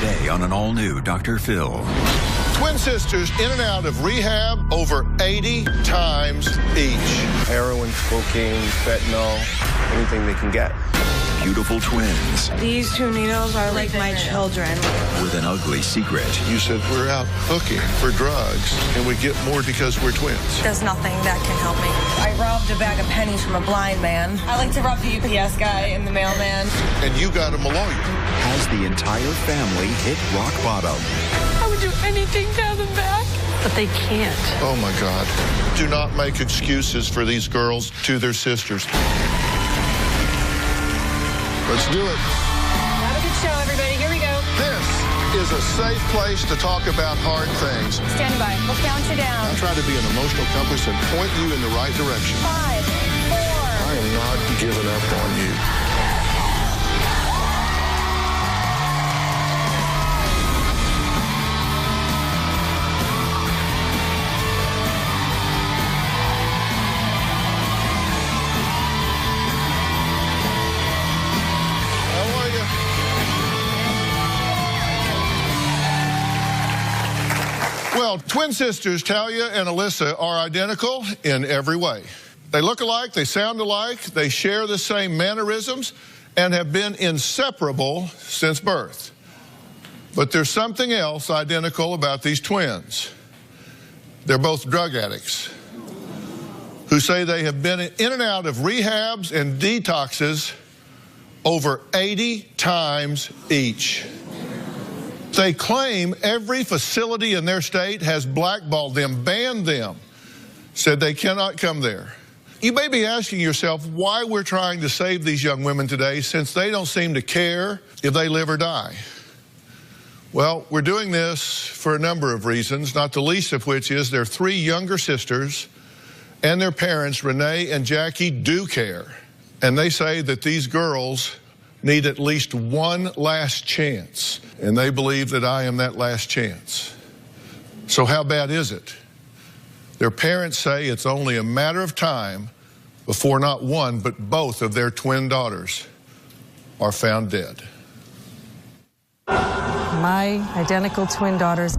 today on an all-new Dr. Phil. Twin sisters in and out of rehab over 80 times each. Heroin, cocaine, fentanyl, anything they can get. Beautiful twins. These two needles are like my children. With an ugly secret. You said we're out hooking for drugs, and we get more because we're twins. There's nothing that can help me. I robbed a bag of pennies from a blind man. I like to rob the UPS guy and the mailman. And you got him a lawyer. Has the entire family hit rock bottom? I would do anything to have them back. But they can't. Oh, my God. Do not make excuses for these girls to their sisters. Let's do it. Have a good show, everybody. Here we go. This is a safe place to talk about hard things. Stand by. We'll count you down. I'm trying to be an emotional compass and point you in the right direction. 5, 4. I am not giving up on you. Well, twin sisters Talia and Alyssa are identical in every way. They look alike, they sound alike, they share the same mannerisms, and have been inseparable since birth. But there's something else identical about these twins. They're both drug addicts who say they have been in and out of rehabs and detoxes over 80 times each. They claim every facility in their state has blackballed them, banned them, said they cannot come there. You may be asking yourself why we're trying to save these young women today, since they don't seem to care if they live or die. Well, we're doing this for a number of reasons, not the least of which is their 3 younger sisters and their parents, Renee and Jackie, do care. And they say that these girls need at least one last chance, and they believe that I am that last chance. So how bad is it? Their parents say it's only a matter of time before not one, but both of their twin daughters are found dead. My identical twin daughters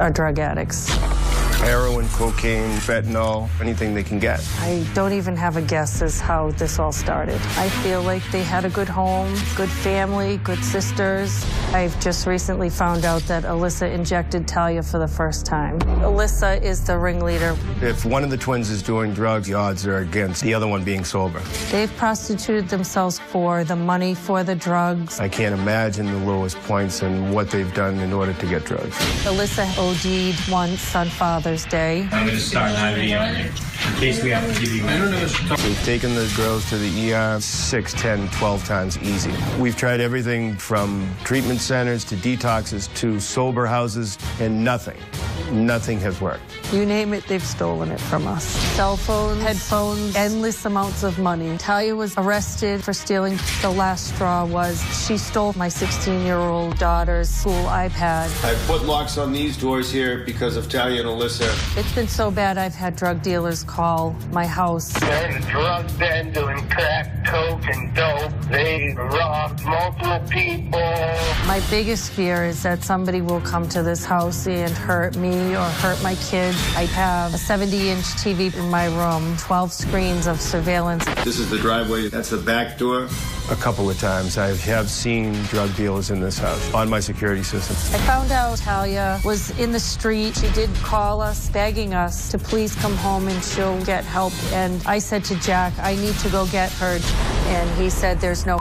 are drug addicts. Heroin, cocaine, fentanyl, anything they can get. I don't even have a guess as how this all started. I feel like they had a good home, good family, good sisters. I've just recently found out that Alyssa injected Talia for the first time. Alyssa is the ringleader. If one of the twins is doing drugs, the odds are against the other one being sober. They've prostituted themselves for the money, for the drugs. I can't imagine the lowest points and what they've done in order to get drugs. Alyssa OD'd once on Father's Day. I'm going to start an IV on you in case we have to give you. We've taken the girls to the ER 6, 10, 12 times easy. We've tried everything from treatment centers to detoxes to sober houses, and nothing has worked. You name it, they've stolen it from us. Cell phones, headphones, endless amounts of money. Talia was arrested for stealing. The last straw was she stole my 16-year-old daughter's school iPad. I put locks on these doors here because of Talia and Alyssa. It's been so bad I've had drug dealers call my house. They're in a drug den doing crack, coke, and dope. They robbed multiple people. My biggest fear is that somebody will come to this house and hurt me or hurt my kids. I have a 70-inch TV in my room, 12 screens of surveillance. This is the driveway. That's the back door. A couple of times I have seen drug dealers in this house on my security system. I found out Talia was in the street. She did call us, begging us to please come home and she'll get help. And I said to Jack, I need to go get her. And he said, there's no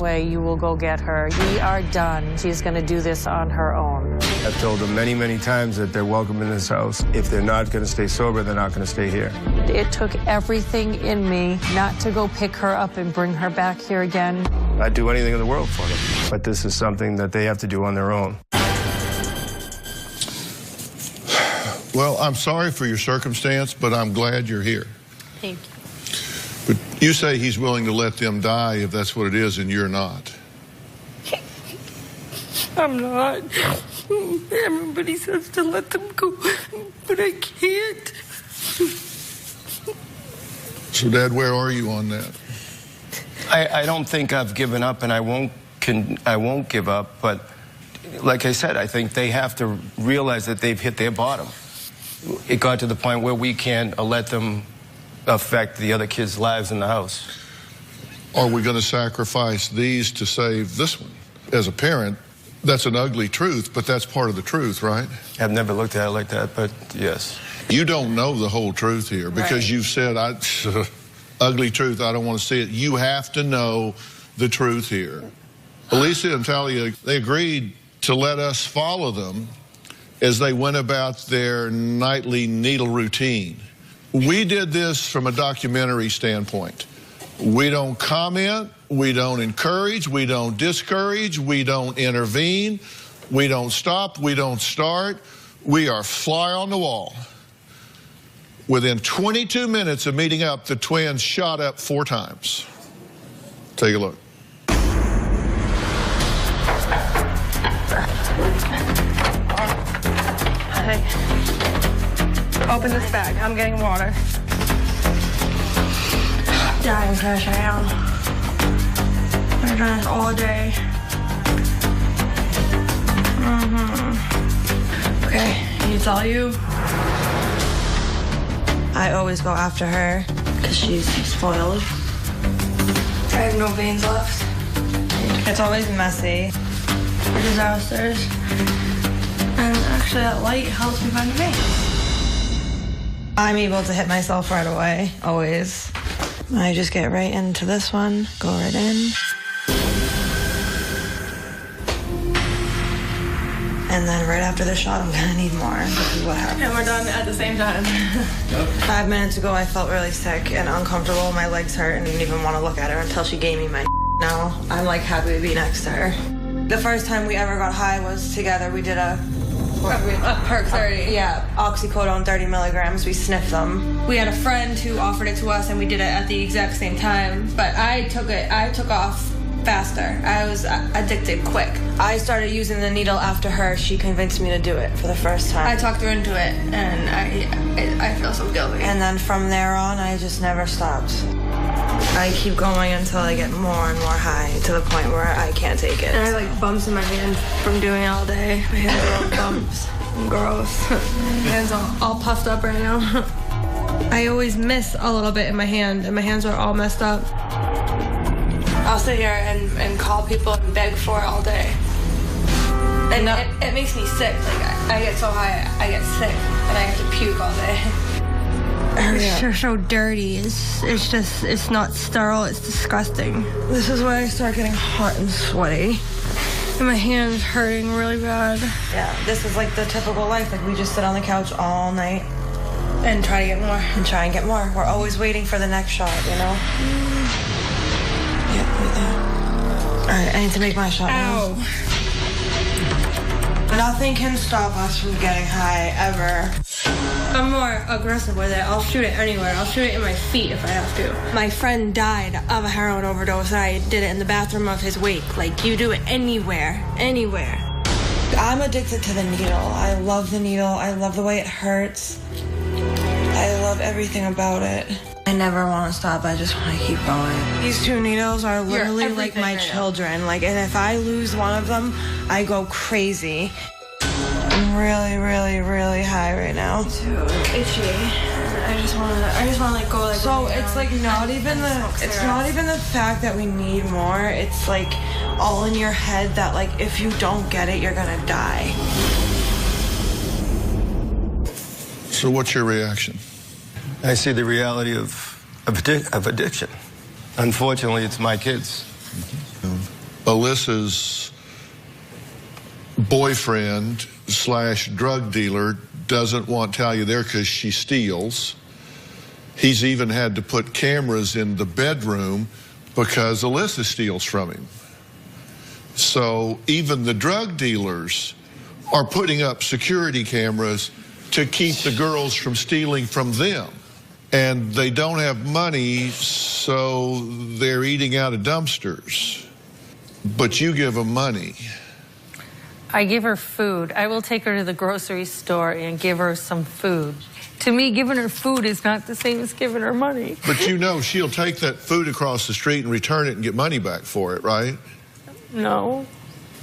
way you will go get her. We are done. She's going to do this on her own. I've told them many, many times that they're welcome in this house. If they're not going to stay sober, they're not going to stay here. It took everything in me not to go pick her up and bring her back here again. I'd do anything in the world for them, but this is something that they have to do on their own. Well, I'm sorry for your circumstance, but I'm glad you're here. Thank you. But you say he's willing to let them die if that's what it is, and you're not. I'm not. Everybody says to let them go, but I can't. So, Dad, where are you on that? I don't think I've given up, and I won't won't give up, but like I said, I think they have to realize that they've hit their bottom. It got to the point where we can't let them affect the other kids' lives in the house. Are we going to sacrifice these to save this one? As a parent, that's an ugly truth, but that's part of the truth, right? I've never looked at it like that, but yes. You don't know the whole truth here because you've said, ugly truth, I don't want to see it. You have to know the truth here. Alicia and Talia, they agreed to let us follow them as they went about their nightly needle routine. We did this from a documentary standpoint. We don't comment, we don't encourage, we don't discourage, we don't intervene, we don't stop, we don't start. We are fly on the wall. Within 22 minutes of meeting up, the twins shot up 4 times. Take a look. Hey, open this bag. I'm getting water. Dying crash right now. I've done this all day. Okay, I need to tell you. I always go after her because she's spoiled. I have no veins left. It's always messy. Disasters. And actually that light helps me find the veins. I'm able to hit myself right away, always. I just get right into this one, go right in. And then right after the shot, I'm gonna need more. This is what happened. And we're done at the same time. 5 minutes ago, I felt really sick and uncomfortable. My legs hurt and didn't even want to look at her until she gave me my now. I'm like happy to be next to her. The first time we ever got high was together. We did a perk 30. Yeah, oxycodone 30 milligrams. We sniffed them. We had a friend who offered it to us and we did it at the exact same time. But I took off faster. I was addicted quick. I started using the needle after her. She convinced me to do it for the first time. I talked her into it and I feel so guilty. And then from there on, I just never stopped. I keep going until I get more and more high to the point where I can't take it. And I like bumps in my hand from doing it all day. My hands are all bumps. Gross. My hands are all puffed up right now. I always miss a little bit in my hand and my hands are all messed up. I'll sit here and call people and beg for it all day. And it makes me sick. Like I get so high, I get sick and I have to puke all day. It's so dirty. It's not sterile. It's disgusting. This is when I start getting hot and sweaty. And my hand's hurting really bad. Yeah, this is like the typical life. Like we just sit on the couch all night and try to get more. And try and get more. We're always waiting for the next shot, you know? Yeah, right there. All right, I need to make my shot now. Ow. Nothing can stop us from getting high, ever. I'm more aggressive with it. I'll shoot it anywhere. I'll shoot it in my feet if I have to. My friend died of a heroin overdose and I did it in the bathroom of his wake. Like, you do it anywhere, anywhere. I'm addicted to the needle. I love the needle. I love the way it hurts. I love everything about it. I never want to stop. I just want to keep going. These 2 needles are literally like my children. Like, and if I lose one of them, I go crazy. I'm really, really, really high right now. Me too. Itchy. I just want to like go like. So it's like not even the fact that we need more. It's like all in your head that like if you don't get it, you're gonna die. So what's your reaction? I see the reality of addiction. Unfortunately, it's my kids. Alyssa's boyfriend / drug dealer doesn't want Talia there because she steals. He's even had to put cameras in the bedroom because Alyssa steals from him. So even the drug dealers are putting up security cameras to keep the girls from stealing from them. And they don't have money, so they're eating out of dumpsters. But you give them money. I give her food. I will take her to the grocery store and give her some food. To me, giving her food is not the same as giving her money. But you know she'll take that food across the street and return it and get money back for it, right? No.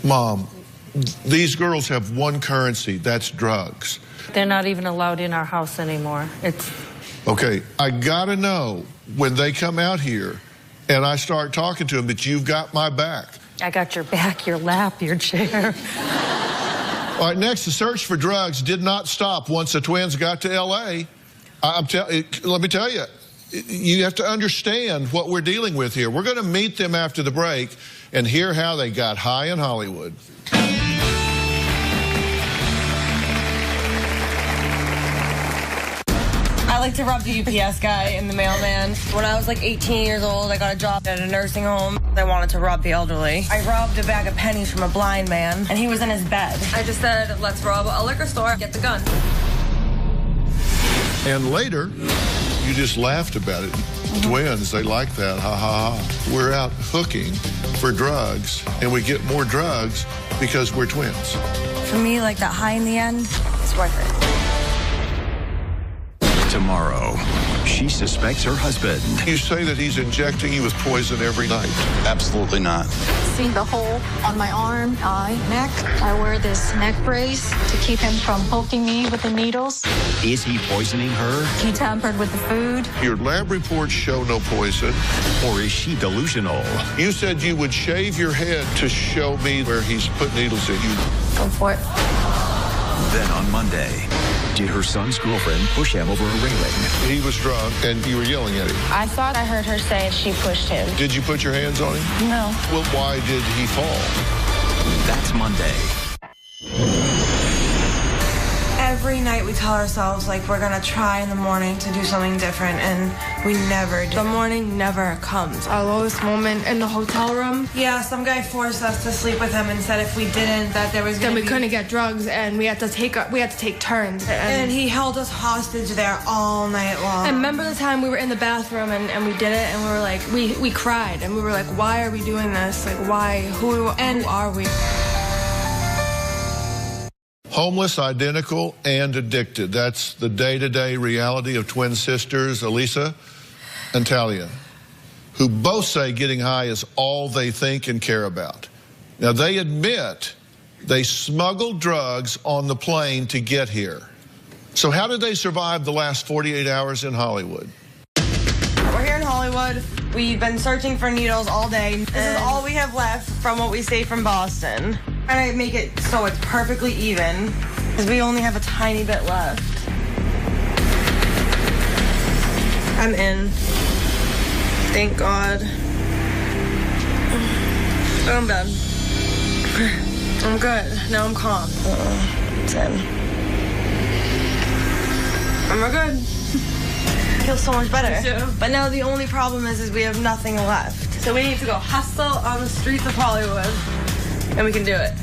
Mom, these girls have one currency, that's drugs. They're not even allowed in our house anymore. Okay, I gotta know when they come out here and I start talking to them that you've got my back. I got your back, your lap, your chair. All right, next, the search for drugs did not stop once the twins got to L.A. Let me tell you, you have to understand what we're dealing with here. We're going to meet them after the break and hear how they got high in Hollywood. I like to rob the UPS guy and the mailman. When I was like 18 years old, I got a job at a nursing home. I wanted to rob the elderly. I robbed a bag of pennies from a blind man, and he was in his bed. I just said, let's rob a liquor store, get the gun. And later, you just laughed about it. Twins, they like that, ha ha ha. We're out hooking for drugs, and we get more drugs because we're twins. For me, like that high in the end, it's worth it. Tomorrow, she suspects her husband. You say that he's injecting you with poison every night. Absolutely not. See the hole on my arm, eye, neck. I wear this neck brace to keep him from poking me with the needles. Is he poisoning her? He tampered with the food. Your lab reports show no poison. Or is she delusional? You said you would shave your head to show me where he's put needles in you. Go for it. Then on Monday, did her son's girlfriend push him over a railing? He was drunk, and you were yelling at him. I thought I heard her say she pushed him. Did you put your hands on him? No. Well, why did he fall? That's Monday. Every night we tell ourselves, like, we're gonna try in the morning to do something different, and we never do. The morning never comes. Our lowest moment in the hotel room. Yeah, some guy forced us to sleep with him and said if we didn't, that there was gonna Then we couldn't get drugs, and we had to take turns. And he held us hostage there all night long. And remember the time we were in the bathroom and we did it, and we were like, we cried, and we were like, why are we doing this? Like, why? Who are we? Homeless, identical, and addicted. That's the day-to-day reality of twin sisters, Elisa and Talia, who both say getting high is all they think and care about. Now, they admit they smuggled drugs on the plane to get here. So how did they survive the last 48 hours in Hollywood? We're here in Hollywood. We've been searching for needles all day. This is all we have left from what we saved from Boston. Trying to make it so it's perfectly even, because we only have a tiny bit left. I'm in. Thank God. I'm done. I'm good. Now I'm calm. It's in. And we're good. Feels so much better. But now the only problem is we have nothing left. So we need to go hustle on the streets of Hollywood. And we can do it.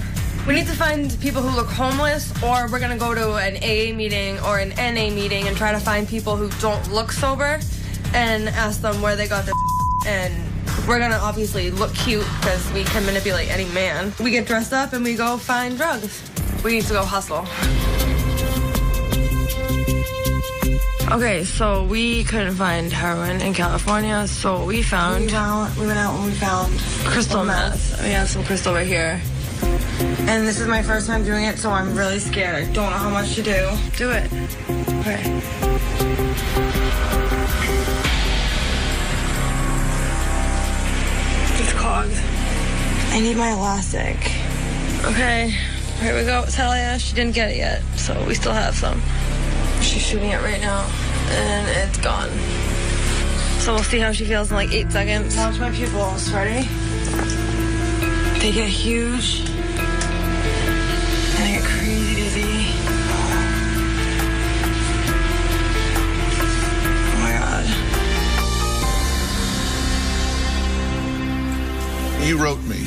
We need to find people who look homeless, or we're gonna go to an AA meeting or an NA meeting and try to find people who don't look sober and ask them where they got their and we're gonna obviously look cute because we can manipulate any man. We get dressed up and we go find drugs. We need to go hustle. Okay, so we couldn't find heroin in California, so what we found... We went out and we found crystal meth. We have some crystal right here. And this is my first time doing it, so I'm really scared. I don't know how much to do. Do it. Okay. It's clogged. I need my elastic. Okay, here we go. Talia, she didn't get it yet, so we still have some. She's shooting it right now, and it's gone. So we'll see how she feels in like 8 seconds. Watch my pupils. Ready? They get huge, and I get crazy dizzy. Oh my God. You wrote me.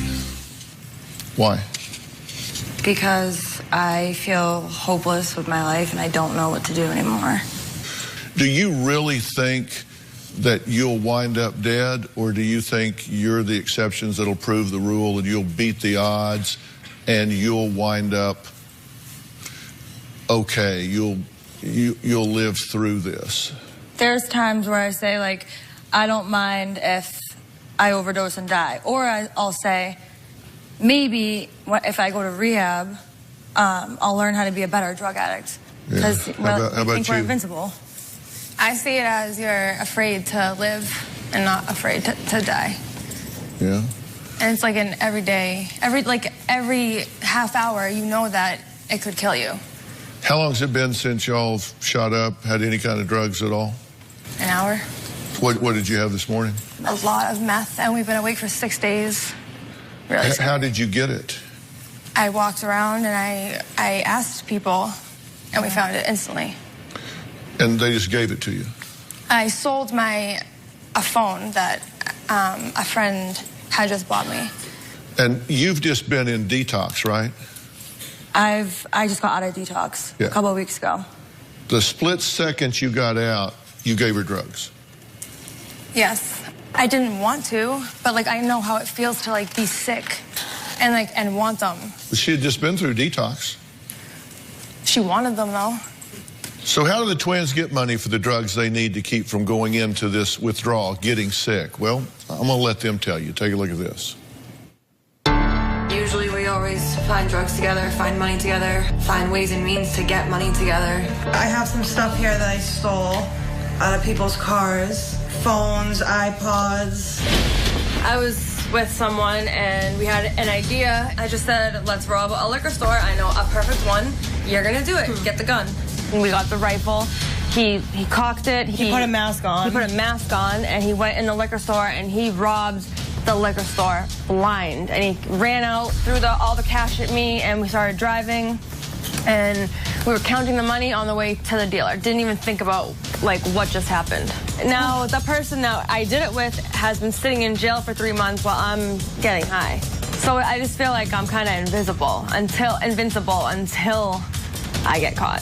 Why? Because I feel hopeless with my life and I don't know what to do anymore. Do you really think that you'll wind up dead, or do you think you're the exceptions that'll prove the rule and you'll beat the odds and you'll wind up okay, you'll live through this? There's times where I say, like, I don't mind if I overdose and die. Or I'll say, maybe if I go to rehab, I'll learn how to be a better drug addict. Because How I about think we're you? invincible. I see it as you're afraid to live and not afraid to die. Yeah. And it's like an everyday, every half hour, you know that it could kill you. How long has it been since y'all shot up, had any kind of drugs at all? An hour. What did you have this morning? A lot of meth, and we've been awake for 6 days. Really scary. How did you get it? I walked around and I asked people, and we found it instantly. And they just gave it to you? I sold a phone that a friend had just bought me. And you've just been in detox, right? I just got out of detox a couple of weeks ago. The split second you got out, you gave her drugs. Yes. I didn't want to, but I know how it feels to be sick and want them. But she had just been through detox. She wanted them though. So how do the twins get money for the drugs they need to keep from going into this withdrawal, getting sick? Well, I'm going to let them tell you. Take a look at this. Usually we always find drugs together, find money together, find ways and means to get money together. I have some stuff here that I stole out of people's cars. Phones, iPods. I was with someone and we had an idea. I just said, let's rob a liquor store. I know a perfect one. You're gonna do it. Get the gun. We got the rifle. He cocked it. He put a mask on. He put a mask on and he went in the liquor store and he robbed the liquor store blind. And he ran out, threw all the cash at me, and we started driving. And we were counting the money on the way to the dealer. Didn't even think about what just happened. Now the person that I did it with has been sitting in jail for 3 months while I'm getting high. So I just feel like I'm kind of invincible until I get caught.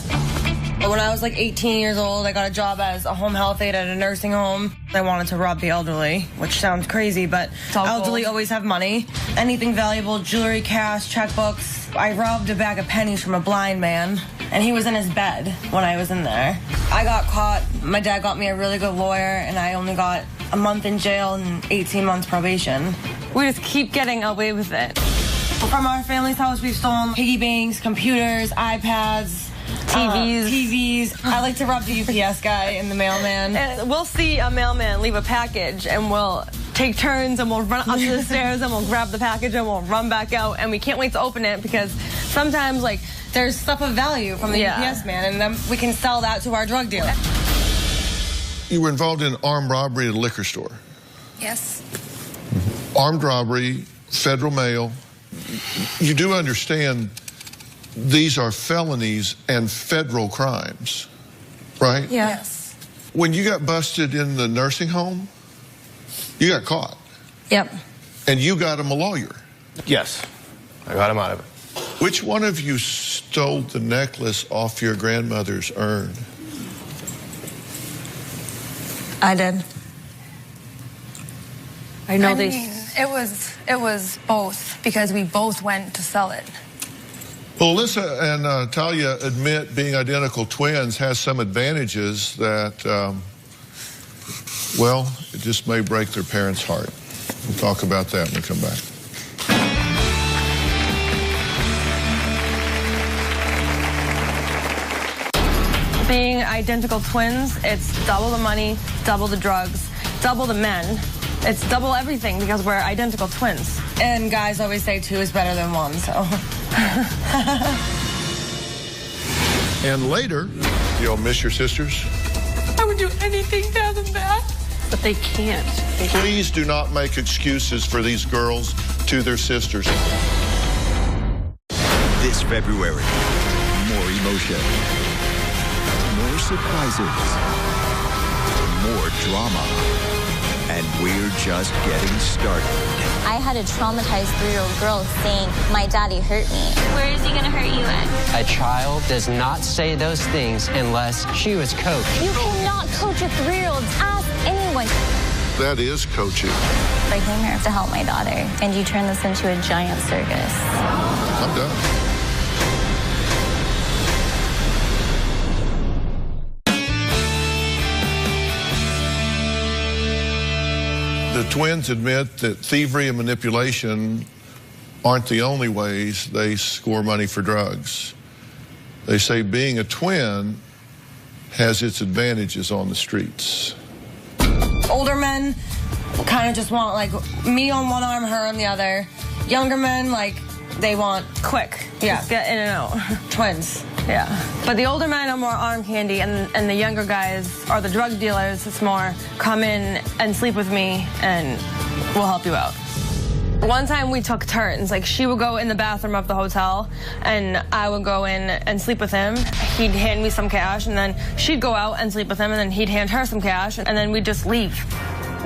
When I was 18 years old, I got a job as a home health aide at a nursing home. I wanted to rob the elderly, which sounds crazy, but elderly always have money. Anything valuable, jewelry, cash, checkbooks. I robbed a bag of pennies from a blind man, and he was in his bed when I was in there. I got caught. My dad got me a really good lawyer, and I only got a month in jail and 18 months probation. We just keep getting away with it. From our family's house, we've stolen piggy banks, computers, iPads, TVs. I like to rob the UPS guy and the mailman. And we'll see a mailman leave a package and we'll take turns and we'll run up the stairs and we'll grab the package and we'll run back out, and we can't wait to open it because sometimes there's stuff of value from the UPS man, and then we can sell that to our drug dealer. You were involved in armed robbery at a liquor store. Yes. Armed robbery, federal mail. You do understand these are felonies and federal crimes, right? Yes. When you got busted in the nursing home, you got caught. Yep. And you got him a lawyer. Yes, I got him out of it. Which one of you stole the necklace off your grandmother's urn? I did. I know it was both, because we both went to sell it. Well, Alyssa and Talia admit being identical twins has some advantages that, well, it just may break their parents' heart. We'll talk about that when we come back. Being identical twins, it's double the money, double the drugs, double the men. It's double everything because we're identical twins. And guys always say 2 is better than 1, so. And later, you'll miss your sisters? I would do anything to have them back. But they can't. Please do not make excuses for these girls to their sisters. This February, more emotion, more surprises, more drama, and we're just getting started. I had a traumatized 3-year-old girl saying, my daddy hurt me. Where is he gonna hurt you at? A child does not say those things unless she was coached. You cannot coach a 3-year-old. Ask anyone. That is coaching. I came here to help my daughter, and you turned this into a giant circus. I'm done. The twins admit that thievery and manipulation aren't the only ways they score money for drugs. They say being a twin has its advantages on the streets. Older men kind of just want, like, me on one arm, her on the other. Younger men, like, they want quick. Yeah, get in and out. Twins. Yeah. But the older men are more arm candy, and the younger guys are the drug dealers. It's more, come in and sleep with me, and we'll help you out. One time we took turns. Like, she would go in the bathroom of the hotel, and I would go in and sleep with him. He'd hand me some cash, and then she'd go out and sleep with him, and then he'd hand her some cash, and then we'd just leave.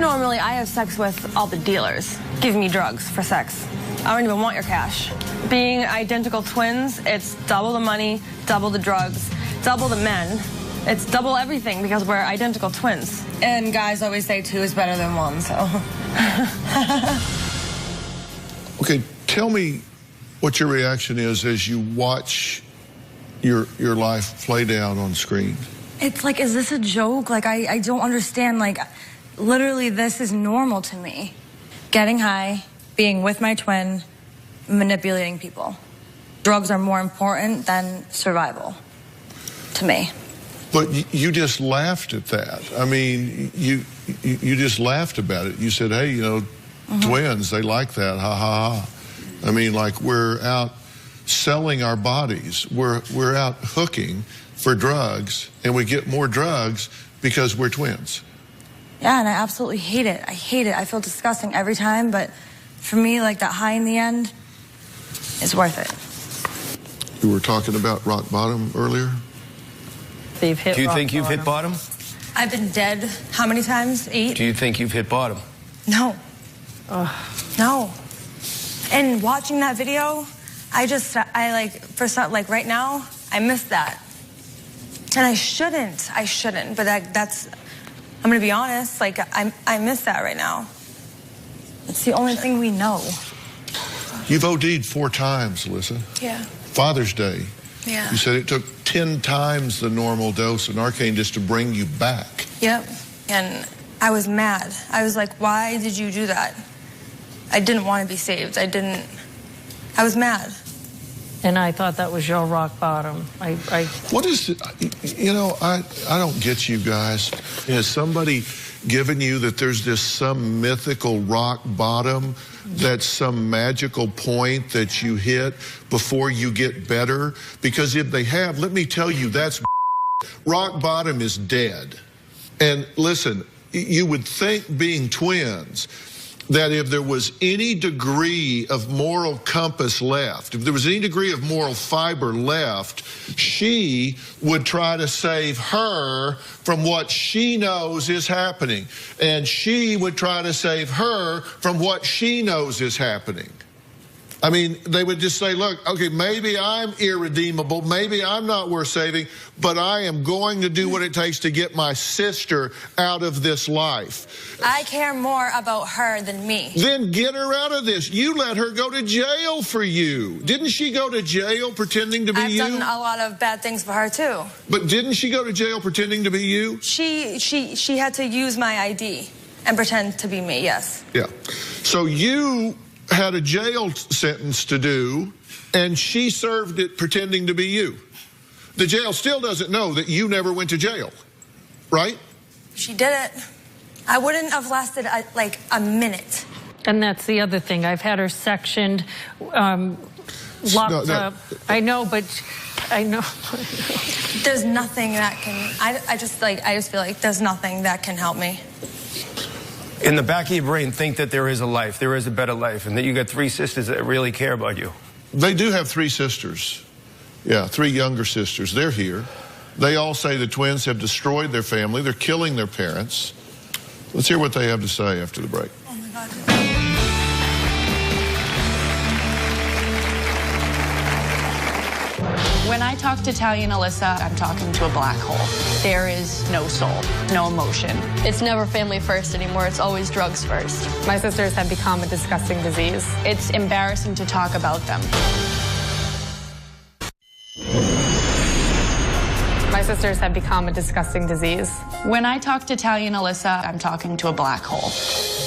Normally, I have sex with all the dealers. Give me drugs for sex. I don't even want your cash. Being identical twins, it's double the money, double the drugs, double the men. It's double everything because we're identical twins. And guys always say 2 is better than 1, so. Okay, tell me what your reaction is as you watch your life play down on screen. It's like, is this a joke? Like, I don't understand. Like, literally, this is normal to me. Getting high, being with my twin, manipulating people. Drugs are more important than survival to me. But you just laughed at that. I mean, you just laughed about it. You said, hey, you know, twins, they like that, ha, ha, ha. I mean, like, we're out selling our bodies. We're out hooking for drugs, and we get more drugs because we're twins. Yeah, and I absolutely hate it. I hate it. I feel disgusting every time, but for me, like, that high in the end is worth it. You were talking about rock bottom earlier? They've hit. Do you think you've hit bottom? I've been dead how many times? 8? Do you think you've hit bottom? No. No. And watching that video, I like, right now, I miss that. And I shouldn't, but that's, I'm gonna be honest, like, I miss that right now. It's the only thing we know. You've OD'd 4 times, Alyssa. Yeah. Father's Day. Yeah. You said it took 10 times the normal dose of Narcan just to bring you back. Yep. And I was mad. I was like, why did you do that? I didn't want to be saved. I was mad. And I thought that was your rock bottom. What is it? You know, I don't get you guys. Has somebody given you that there's some mythical rock bottom, that's some magical point that you hit before you get better? Because if they have, let me tell you, that's rock bottom is dead. And listen, you would think, being twins, that if there was any degree of moral compass left, if there was any degree of moral fiber left, she would try to save her from what she knows is happening. And she would try to save her from what she knows is happening. I mean, they would just say, look, okay, maybe I'm irredeemable, maybe I'm not worth saving, but I am going to do what it takes to get my sister out of this life. I care more about her than me. Then get her out of this. You let her go to jail for you. Didn't she go to jail pretending to be you? I've done a lot of bad things for her, too. But didn't she go to jail pretending to be you? She had to use my ID and pretend to be me, yes. Yeah. So you had a jail sentence to do, and she served it pretending to be you. The jail still doesn't know that you never went to jail, right? She did it. I wouldn't have lasted like a minute. And that's the other thing. I've had her sectioned, locked up. I know, but I know. There's nothing that can, I just feel like there's nothing that can help me. In the back of your brain, think that there is a life, there is a better life, and that you got 3 sisters that really care about you. They do have 3 sisters. Yeah, 3 younger sisters. They're here. They all say the twins have destroyed their family. They're killing their parents. Let's hear what they have to say after the break. Oh, my God. When I talk to Talia and Alyssa, I'm talking to a black hole. There is no soul, no emotion. It's never family first anymore. It's always drugs first. My sisters have become a disgusting disease. It's embarrassing to talk about them. My sisters have become a disgusting disease. When I talk to Talia and Alyssa, I'm talking to a black hole.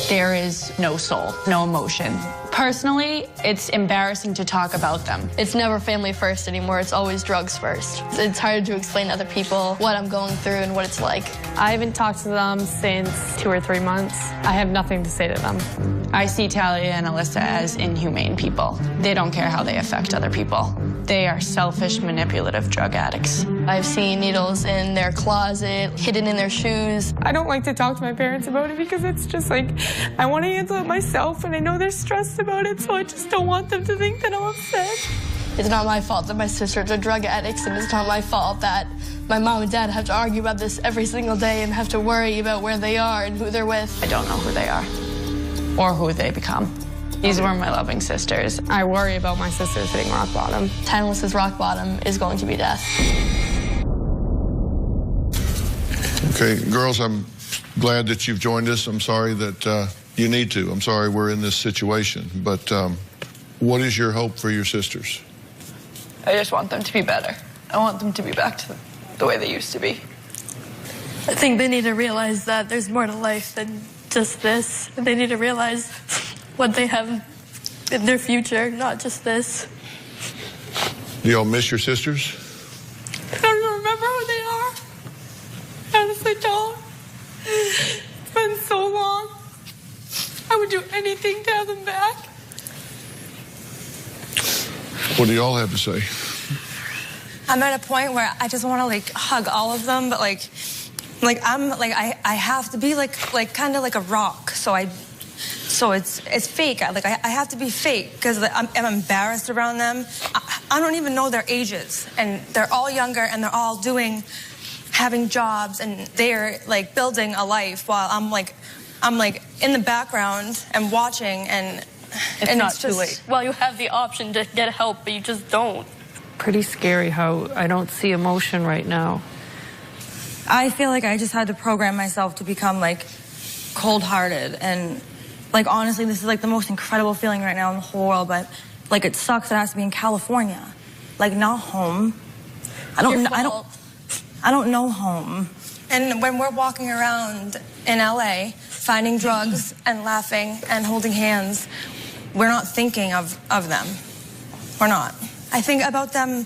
There is no soul, no emotion. Personally, it's embarrassing to talk about them. It's never family first anymore. It's always drugs first. It's hard to explain to other people what I'm going through and what it's like. I haven't talked to them since 2 or 3 months. I have nothing to say to them. I see Talia and Alyssa as inhumane people. They don't care how they affect other people. They are selfish, manipulative drug addicts. I've seen needles in their closet, hidden in their shoes. I don't like to talk to my parents about it because it's just like, I want to handle it myself, and I know they're stressed about it, so I just don't want them to think that I'm upset. It's not my fault that my sisters are drug addicts, and it's not my fault that my mom and dad have to argue about this every single day and have to worry about where they are and who they're with. I don't know who they are or who they become. These were my loving sisters. I worry about my sisters hitting rock bottom. Timeless's rock bottom is going to be death. Okay, girls, I'm glad that you've joined us. I'm sorry that you need to. I'm sorry we're in this situation. But what is your hope for your sisters? I just want them to be better. I want them to be back to the way they used to be. I think they need to realize that there's more to life than just this. They need to realize what they have in their future, not just this. Do y'all miss your sisters? I don't even remember who they are. I honestly don't. It's been so long. I would do anything to have them back. What do y'all have to say? I'm at a point where I just want to like hug all of them, but like I have to be like kind of like a rock. So it's fake. I have to be fake because I'm embarrassed around them. I don't even know their ages, and they're all younger, and they're all having jobs, and they're like building a life while I'm like in the background and watching, and it's not too late. Well, you have the option to get help, but you just don't. Pretty scary how I don't see emotion right now. I feel like I just had to program myself to become like cold-hearted, and like honestly, this is like the most incredible feeling right now in the whole world. But like it sucks that it has to be in California, like not home. I don't know home. And when we're walking around in LA, finding drugs and laughing and holding hands, we're not thinking of them. We're not. I think about them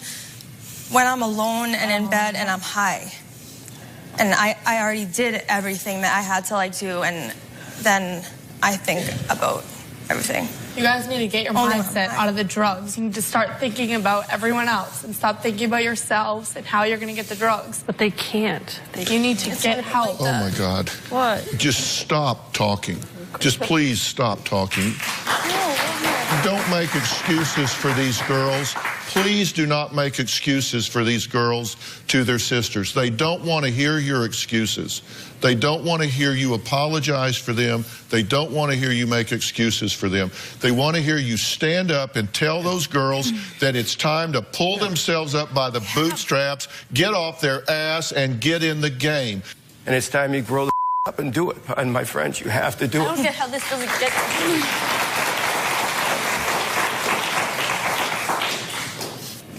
when I'm alone and in bed and I'm high. And I already did everything that I had to like do, and then I think about everything. You guys need to get your mindset out of the drugs. You need to start thinking about everyone else and stop thinking about yourselves and how you're going to get the drugs. But they can't. You need to get help. Oh, my God. What? Just stop talking. Just please stop talking. Don't make excuses for these girls. Please do not make excuses for these girls to their sisters. They don't want to hear your excuses. They don't want to hear you apologize for them. They don't want to hear you make excuses for them. They want to hear you stand up and tell those girls that it's time to pull themselves up by the bootstraps, get off their ass, and get in the game. And it's time you grow the up and do it. And my friends, you have to do it. I don't get how this doesn't get...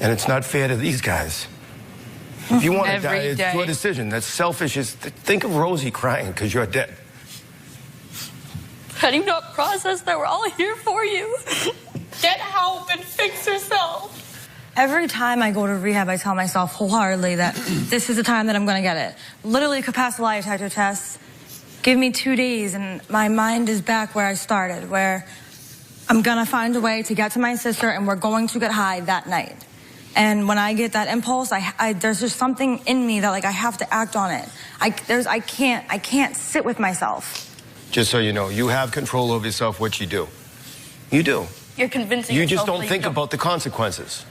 And it's not fair to these guys. If you want to die, it's your decision. That's selfish. Think of Rosie crying because you're dead. How do you not process that we're all here for you? Get help and fix yourself. Every time I go to rehab, I tell myself wholeheartedly that this is the time that I'm going to get it. Literally could pass a lie detector test. Give me 2 days, and my mind is back where I started, where I'm going to find a way to get to my sister, and we're going to get high that night. And when I get that impulse, there's just something in me that like I have to act on it. I can't sit with myself. Just so you know, you have control over yourself, what you do. You do. You're convincing yourself. You just don't think about the consequences.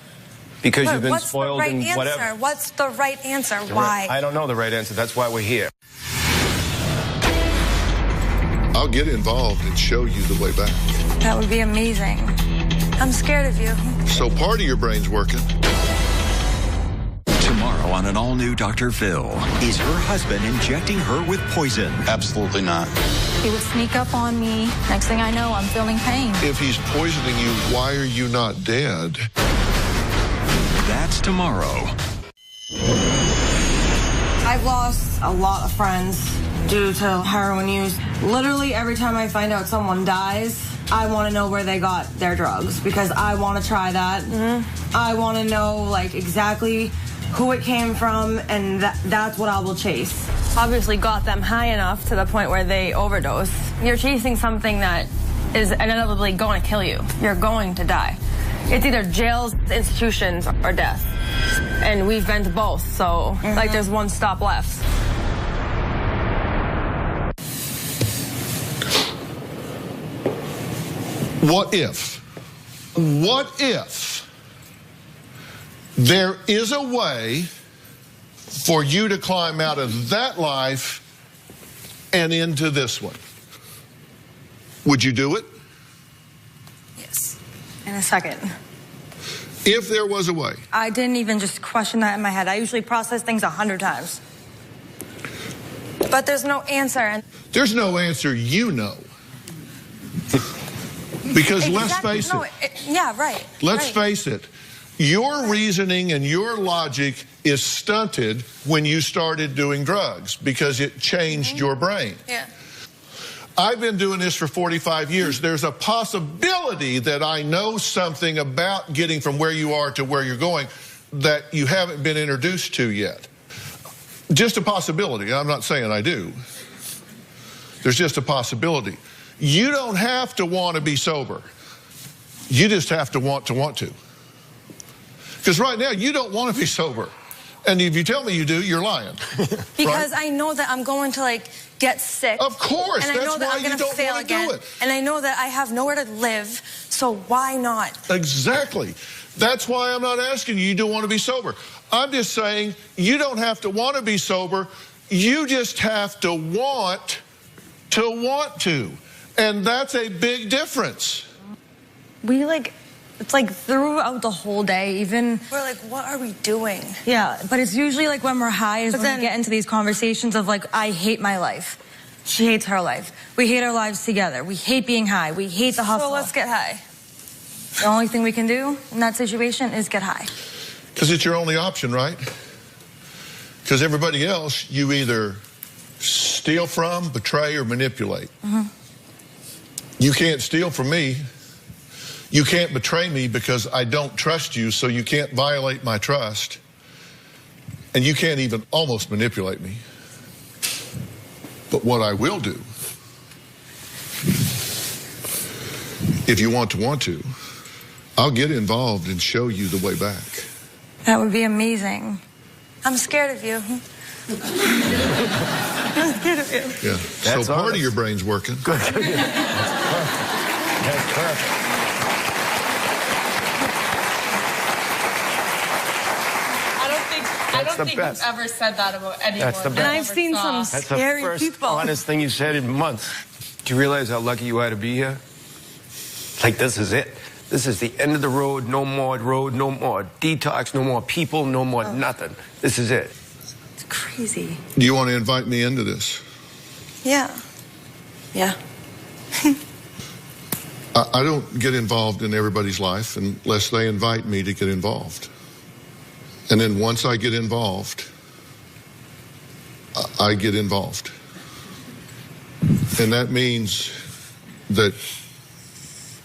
Because you've been spoiled and whatever. What's the right answer? Why? I don't know the right answer. That's why we're here. I'll get involved and show you the way back. That would be amazing. I'm scared of you. So part of your brain's working. Tomorrow on an all-new Dr. Phil, is her husband injecting her with poison? Absolutely not. He would sneak up on me. Next thing I know, I'm feeling pain. If he's poisoning you, why are you not dead? That's tomorrow. I've lost a lot of friends due to heroin use. Literally every time I find out someone dies, I want to know where they got their drugs because I want to try that. I want to know like exactly who it came from, and that's what I will chase. Obviously got them high enough to the point where they overdose. You're chasing something that is inevitably going to kill you. You're going to die. It's either jails, institutions, or death. And we've been to both, so like there's one stop left. What if there is a way for you to climb out of that life and into this one? Would you do it? Yes, in a second. If there was a way. I didn't even just question that in my head. I usually process things 100 times. But there's no answer. There's no answer, you know. Because let's face it. Yeah, right. Let's face it. Your reasoning and your logic is stunted when you started doing drugs because it changed your brain. Yeah. I've been doing this for 45 years. There's a possibility that I know something about getting from where you are to where you're going that you haven't been introduced to yet. Just a possibility. I'm not saying I do. There's just a possibility. You don't have to want to be sober. You just have to want to. Because right now, you don't want to be sober. And if you tell me you do, you're lying. Because right? I know that I'm going to, like, get sick. Of course. And I know that I'm going to fail again. And I know that I have nowhere to live, so why not? Exactly. That's why I'm not asking you don't want to be sober. I'm just saying you don't have to want to be sober. You just have to want to. And that's a big difference. It's like throughout the whole day, even. We're like, what are we doing? Yeah, but it's usually like when we're high is when we get into these conversations of like, I hate my life. She hates her life. We hate our lives together. We hate being high. We hate the hustle. So let's get high. The only thing we can do in that situation is get high. Because it's your only option, right? Because everybody else, you either steal from, betray, or manipulate. You can't steal from me. You can't betray me because I don't trust you, so you can't violate my trust. And you can't even almost manipulate me. But what I will do, if you want to, I'll get involved and show you the way back. That would be amazing. I'm scared of you. I'm scared of you. Yeah. That's so part of your brain's working. Good. That's perfect. I don't think you've ever said that about anyone. That's the best. And I've seen some scary people. That's the first honest thing you said in months. Do you realize how lucky you are to be here? Like, this is it. This is the end of the road. No more detox, no more people, no more nothing. This is it. It's crazy. Do you want to invite me into this? Yeah. Yeah. I don't get involved in everybody's life unless they invite me to get involved. And then once I get involved, I get involved. And that means that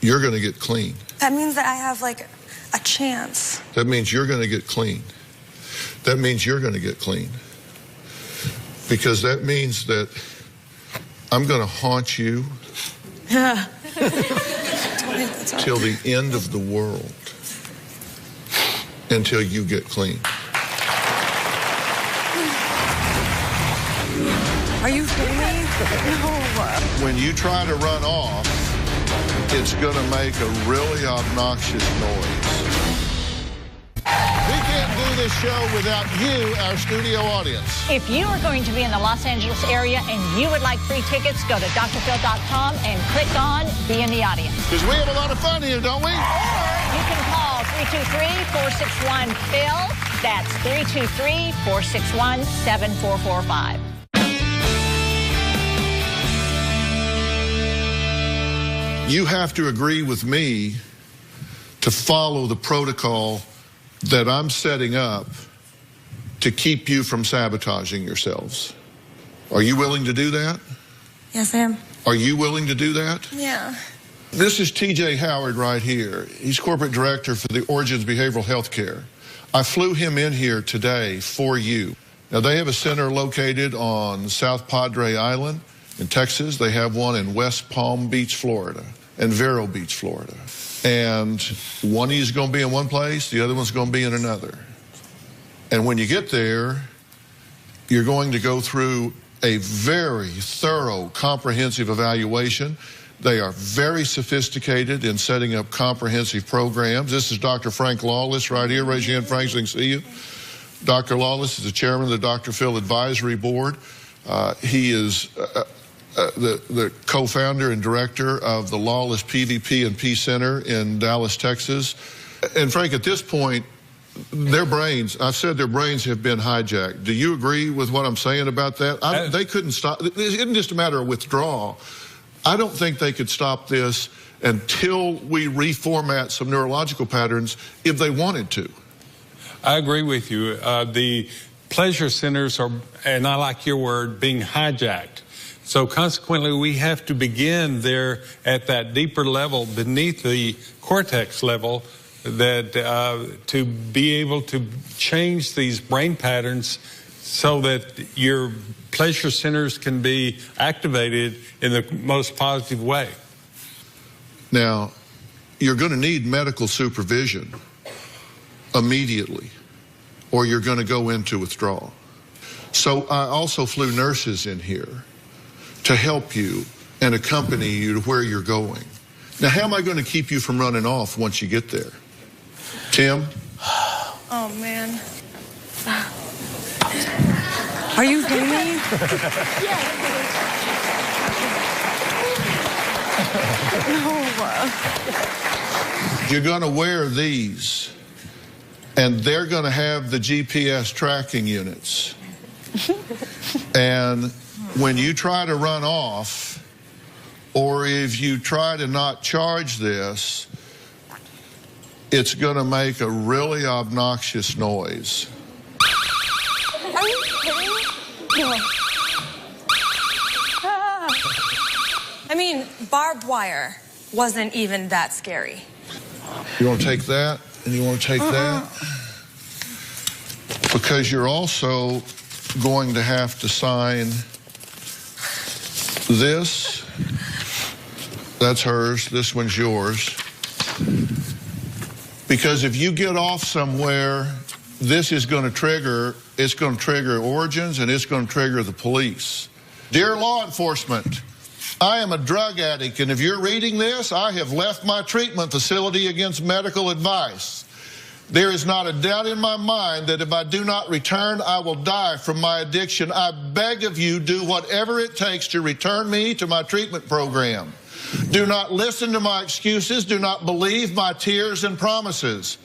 you're going to get clean. That means that I have, like, a chance. That means you're going to get clean. That means you're going to get clean. Because that means that I'm going to haunt you till the end of the world. Until you get clean. Are you kidding me? No. When you try to run off, it's going to make a really obnoxious noise. We can't do this show without you, our studio audience. If you are going to be in the Los Angeles area and you would like free tickets, go to drphil.com and click on Be in the Audience. Because we have a lot of fun here, don't we? Or you can call 323-461-PHIL. That's 323-461-7445. You have to agree with me to follow the protocol that I'm setting up to keep you from sabotaging yourselves. Are you willing to do that? Yes, I am. Are you willing to do that? Yeah. This is T.J. Howard right here. He's corporate director for the Origins Behavioral Health Care. I flew him in here today for you. Now, they have a center located on South Padre Island in Texas. They have one in West Palm Beach, Florida, and Vero Beach, Florida. And one is going to be in one place, the other one's going to be in another. And when you get there, you're going to go through a very thorough, comprehensive evaluation. They are very sophisticated in setting up comprehensive programs. This is Dr. Frank Lawless right here. Raise your hand, Frank, so they can see you. Dr. Lawless is the chairman of the Dr. Phil Advisory Board. He is the co-founder and director of the Lawless PVP and P Center in Dallas, Texas. And Frank, at this point, their brains, I've said their brains have been hijacked. Do you agree with what I'm saying about that? They couldn't stop. It isn't just a matter of withdrawal. I don't think they could stop this until we reformat some neurological patterns if they wanted to. I agree with you. The pleasure centers are, and I like your word, being hijacked. So consequently, we have to begin there at that deeper level beneath the cortex level that to be able to change these brain patterns so that your pleasure centers can be activated in the most positive way. Now, you're going to need medical supervision immediately, or you're going to go into withdrawal. So I also flew nurses in here to help you and accompany you to where you're going. Now, how am I going to keep you from running off once you get there? Tim? Oh, man. Are you kidding me? No. You're going to wear these, and they're going to have the GPS tracking units. And when you try to run off, or if you try to not charge this, it's going to make a really obnoxious noise. Are you kidding? No. I mean, barbed wire wasn't even that scary. You want to take that, and you want to take that? Because you're also going to have to sign this. That's hers. This one's yours. Because if you get off somewhere, this is going to trigger, it's going to trigger Origins, and it's going to trigger the police. Dear law enforcement, I am a drug addict, and if you're reading this, I have left my treatment facility against medical advice. There is not a doubt in my mind that if I do not return, I will die from my addiction. I beg of you, do whatever it takes to return me to my treatment program. Do not listen to my excuses. Do not believe my tears and promises.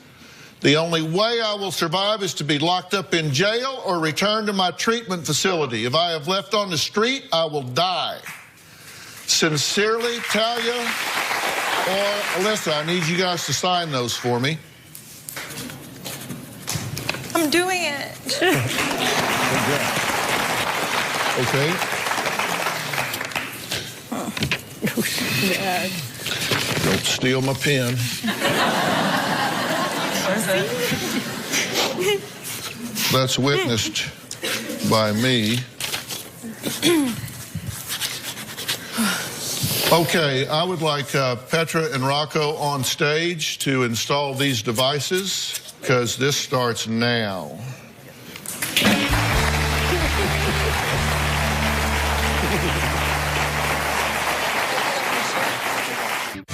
The only way I will survive is to be locked up in jail or return to my treatment facility. If I have left on the street, I will die. Sincerely, Talia or Alyssa, I need you guys to sign those for me. I'm doing it. Okay. Don't steal my pen. That's witnessed by me. Okay, I would like Petra and Rocco on stage to install these devices, because this starts now.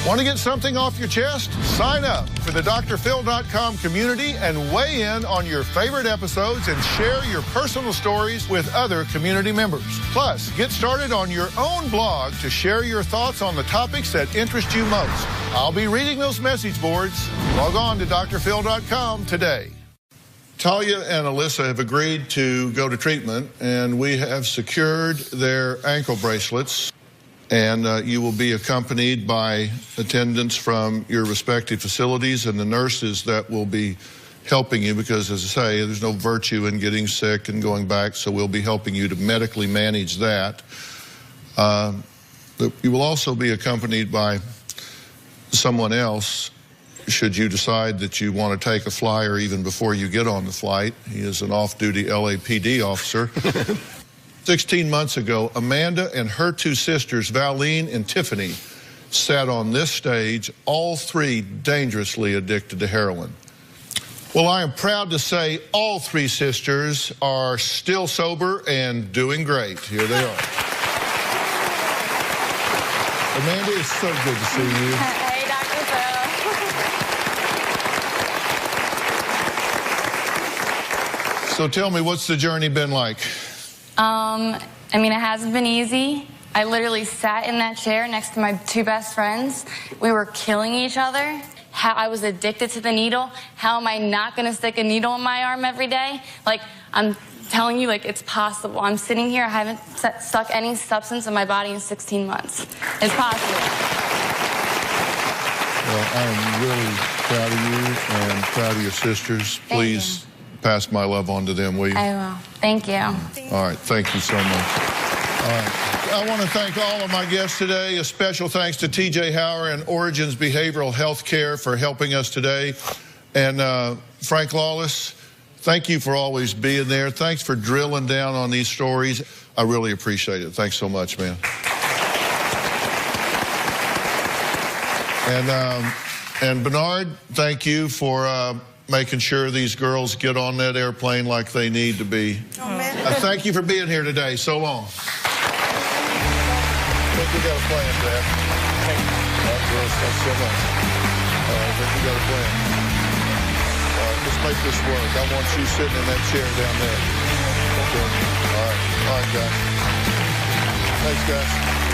Want to get something off your chest? Sign up for the drphil.com community and weigh in on your favorite episodes and share your personal stories with other community members. Plus, get started on your own blog to share your thoughts on the topics that interest you most. I'll be reading those message boards. Log on to drphil.com today. Talia and Alyssa have agreed to go to treatment, and we have secured their ankle bracelets. And you will be accompanied by attendants from your respective facilities and the nurses that will be helping you because, as I say, there's no virtue in getting sick and going back, so we'll be helping you to medically manage that. You will also be accompanied by someone else should you decide that you want to take a flyer even before you get on the flight. He is an off-duty LAPD officer. 16 months ago, Amanda and her two sisters, Valine and Tiffany, sat on this stage, all three dangerously addicted to heroin. Well, I am proud to say all three sisters are still sober and doing great. Here they are. Amanda, it's so good to see you. Hey, Dr. Phil. So tell me, what's the journey been like? I mean, it hasn't been easy. I literally sat in that chair next to my two best friends. We were killing each other. I was addicted to the needle. How am I not going to stick a needle in my arm every day? Like, I'm telling you, like, it's possible. I'm sitting here. I haven't stuck any substance in my body in 16 months. It's possible. Well, I am really proud of you and proud of your sisters. Please pass my love on to them, will you? I will. Thank you. All right. Thank you so much. All right. I want to thank all of my guests today. A special thanks to TJ Hauer and Origins Behavioral Health Care for helping us today. And Frank Lawless, thank you for always being there. Thanks for drilling down on these stories. I really appreciate it. Thanks so much, man. And Bernard, thank you for making sure these girls get on that airplane like they need to be. Oh, man. Thank you for being here today. So long. I think we got a plan, Dad. Girls, thanks so much. I think we got a plan. Let's make this work. I want you sitting in that chair down there. Okay. All right, guys. Thanks, guys.